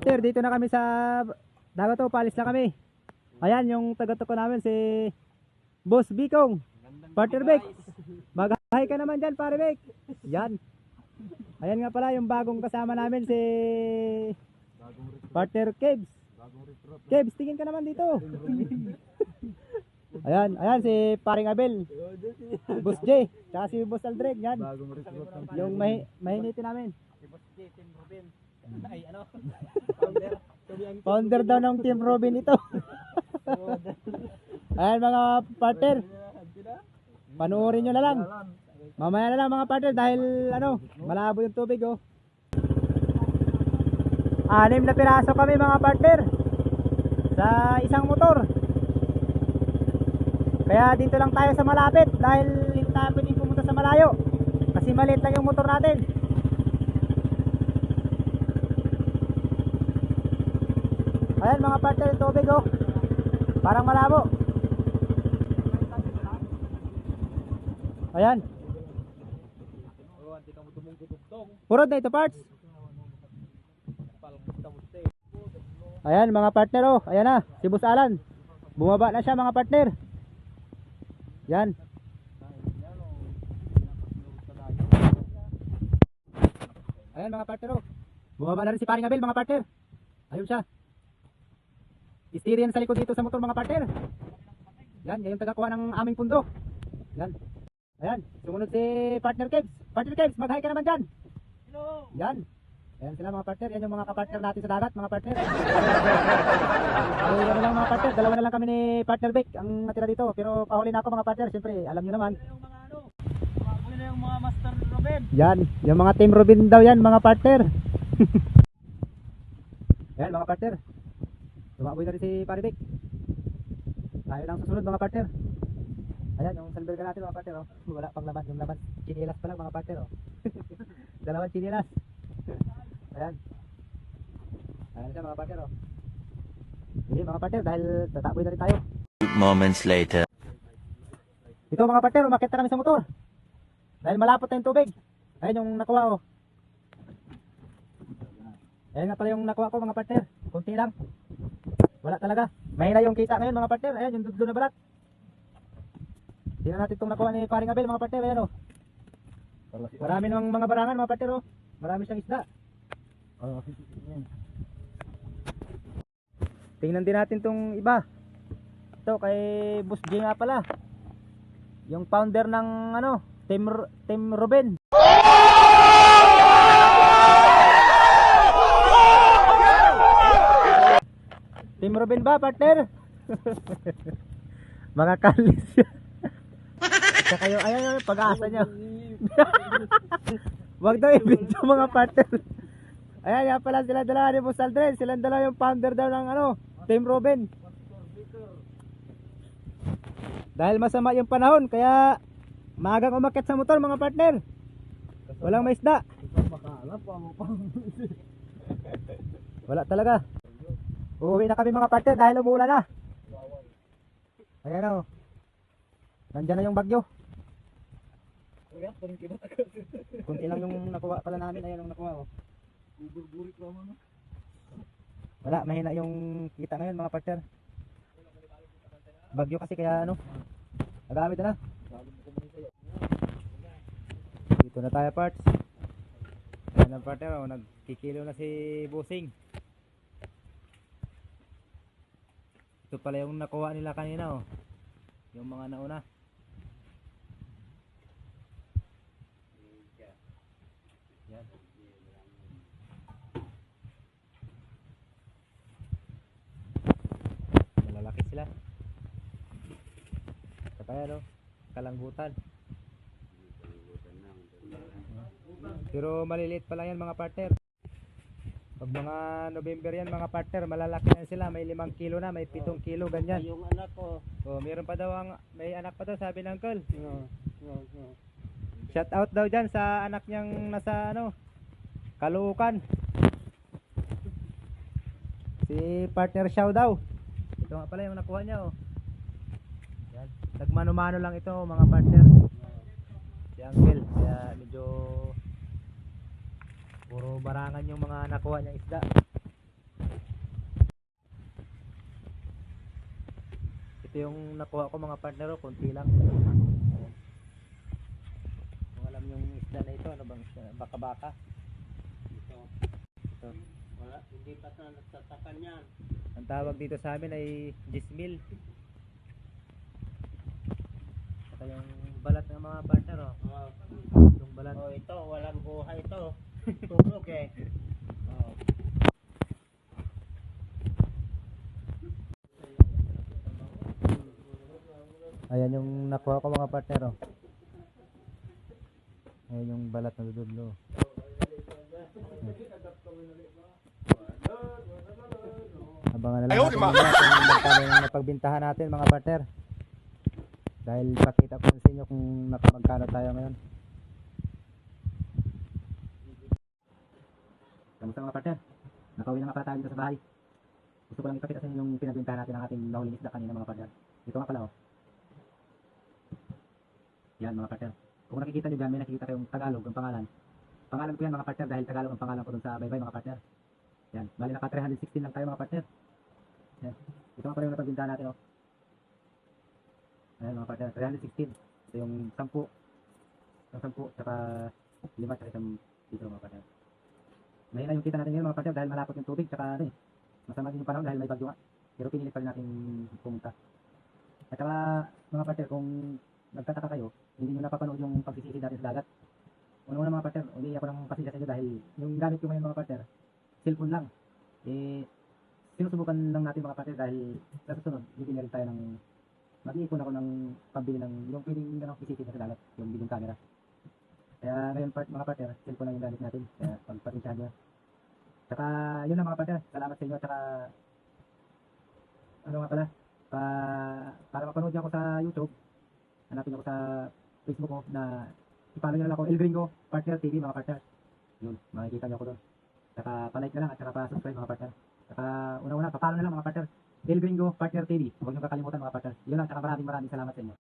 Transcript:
partner, dito na kami sa Dagato, paalis na kami. Ayan yung taga-tuko namin si Boss Bikong. Partner Bek. Mag-hi ka naman dyan, pare Bek. Yan. Ayan nga pala yung bagong kasama namin si Partner Kebs. Kebs, tingin ka naman dito. Ayan, ayan si Paring Abel. Boss J, tsaka si Boss Aldreg. Yan. Yung mahinitin namin. Si Boss J, Team Robin. Ay, ano? Founder daw ng Team Robin ito. Ayan mga partner. Panuorin nyo na lang. Mamaya na lang mga partner dahil ano, malabo yung tubig oh. 6 na piraso kami mga partner sa isang motor. Kaya dito lang tayo sa malapit dahil hindi tayo pwedeng pumunta sa malayo. Kasi maliit lang yung motor natin. Ayan mga partner yung tubig oh. Parang malabo. Ayan. Purod na ito parts. Ayan mga partner oh. Ayan na si Boss Alan. Bumaba na siya mga partner. Yan. Ayan mga partner oh. Bumaba na rin si Paring Abel mga partner. Ayun siya. Steering sa likod dito sa motor mga partner. Yan, yan yung tagakuha ng aming pundo. Yan. Ayan, sumunod si Partner Kebs. Partner Kebs, mag-hi ka naman dyan. Hello. Yan. Ayan sila mga partner. Yan yung mga kapartner natin sa dagat mga partner. Ayun na lang mga partner. Dalawa na lang kami ni Partner Beck ang natira dito. Pero pahuli na ako mga partner. Siyempre, alam nyo naman. Yung mga ano, huli na yung mga Master Robin. Yan, yung mga Team Robin daw yan mga partner. Ayan mga partner. Tumaboy na rin si Paribik. Tayo lang susunod mga partner. Ayan yung salberga natin mga partner oh. Wala pang laman. Yung laman chinilas pa lang mga partner oh. Dalawang chinilas. Ayan. Ayan siya mga partner oh. Hindi mga partner dahil tataboy na rin tayo. Moments later. Ito mga partner, umakit na kami sa motor. Dahil malapot na yung tubig. Ayan yung nakuha oh. Ayan nga pala yung nakuha ko mga partner. Kunti lang. Wala talaga. Mahina yung kita ngayon mga partner. Ayan yung dudlo na balat. Hindi na natin itong nakuha ni Paring Abel mga partner. Ayan o. Marami ng mga barangan mga partner o. Marami siyang isda. Tingnan din natin itong iba. Ito kay Boss J nga pala. Yung founder ng ano, Team Robin. Team Robin ba, partner? Mga kalis yan. At kayo, ayan yung pag-asa nyo. Wag daw i-video mga partner. Ayan, yan pala sila dala ni Boss Aldrin. Sila dala yung founder daw ng ano, Team Robin. Dahil masama yung panahon, kaya maagang umakyat sa motor mga partner. Walang may isda. Wala talaga. Uuwi na kami mga partner dahil umuulan na. Ayan o. Nandyan na yung bagyo. Kunti lang yung nakuha pala namin. Ayan yung nakuha o. Wala, mahina yung kita ngayon mga partner. Bagyo kasi kaya ano. Nagamit na. Dito na tayo parts. Ayan ang partner o. Nagkikilo na si Busing. Ito pala yung nakuha nila kanina oh. Yung mga nauna. Yan. Malalaki sila. Kaya no, kalangutan. Pero maliliit pa lang yan mga partner. Pag mga November yan mga partner, malalaki na sila, may 5 kilo na, may 7 kilo, ganyan. Yung anak ko. Oh, meron pa daw may anak pa daw sabi ng uncle. Shout out daw diyan sa anak niyang nasa ano, Caloocan. Si partner Xiao daw. Ito nga pala yung nakuha niya oh. Yan. Nagmano-mano lang ito mga partner. Si uncle, kaya medyo puro barangan yung mga nakuha niyang isda. Ito yung nakuha ko mga partner, konti lang. Ayan. Kung alam yung isda na ito, ano bang isda? Baka-baka. Ito. Ito. Wala, hindi pa na nagtatakan yan. Ang tawag dito sa amin ay gismil. Ito yung balat ng mga partner, oh. Yung balat. Oh, ito, walang buhay ito. Tulog eh. Oh. Ayan yung nakuha ko mga partner, oh. Ayan yung balat na dududlo. Abangan na lang natin mamaya kung magkano yung napagbintahan natin mga partner. Dahil pakita ko sa inyo kung magkano tayo ngayon. Kamusta mga partner? Nakauwi na nga pala tayo dito sa bahay. Gusto ko lang ipakita sa inyo yung pinagbintahan natin ng ating nahuling isda kanina mga partner. Ito nga pala, oh. Yan mga partner. Kung nakikita nyo dyan, may nakikita kayong Tagalog ang pangalan. Pangalan ko yan mga partner dahil Tagalog ang pangalan ko dun sa baybay mga partner. Yan. Bali naka 316 lang tayo mga partner. Yan. Ito nga pala yung napagbintahan natin, oh. Ayan mga partner, 316. Ito yung 10. Yung 10, tsaka 5, tsaka isang dito mga partner. Mahina yung kita natin ngayon mga partner dahil malapot yung tubig, tsaka ano eh. Masama din yung panahon dahil may bagyo nga. Pero pinilit pa rin natin pumunta. At saka mga partner, kung nagtataka kayo, hindi nyo napapanood yung pagsisisi natin sa dagat. Una-una mga partner, hindi ako ng pasensya sa inyo dahil yung gamit ko ngayon mga partner, cellphone lang. Eh, sinusubukan lang natin mga partner dahil sa susunod, bibili na rin tayo ng mag-iipon ako ng pambili ng yung pwedeng ganang isisisi na sa dagat, yung video camera. Kaya ngayon mga partner, cellphone lang yung gamit natin. Kaya pagpasensyahan nyo. Tsaka yun lang mga partner, salamat sa inyo. Tsaka ano nga pala, para mapanood niyo ako sa YouTube, hanapin ako sa Facebook ko na ipalo nyo lang ako, El Gringo Partner TV mga partner. Yun, makikita nyo ako doon. Saka palike na lang at saka pa-subscribe mga partner. Saka una-una, papalo na lang mga partner. El Gringo Partner TV. Huwag nyo kakalimutan mga partner. Yun lang, saka maraming salamat sa inyo.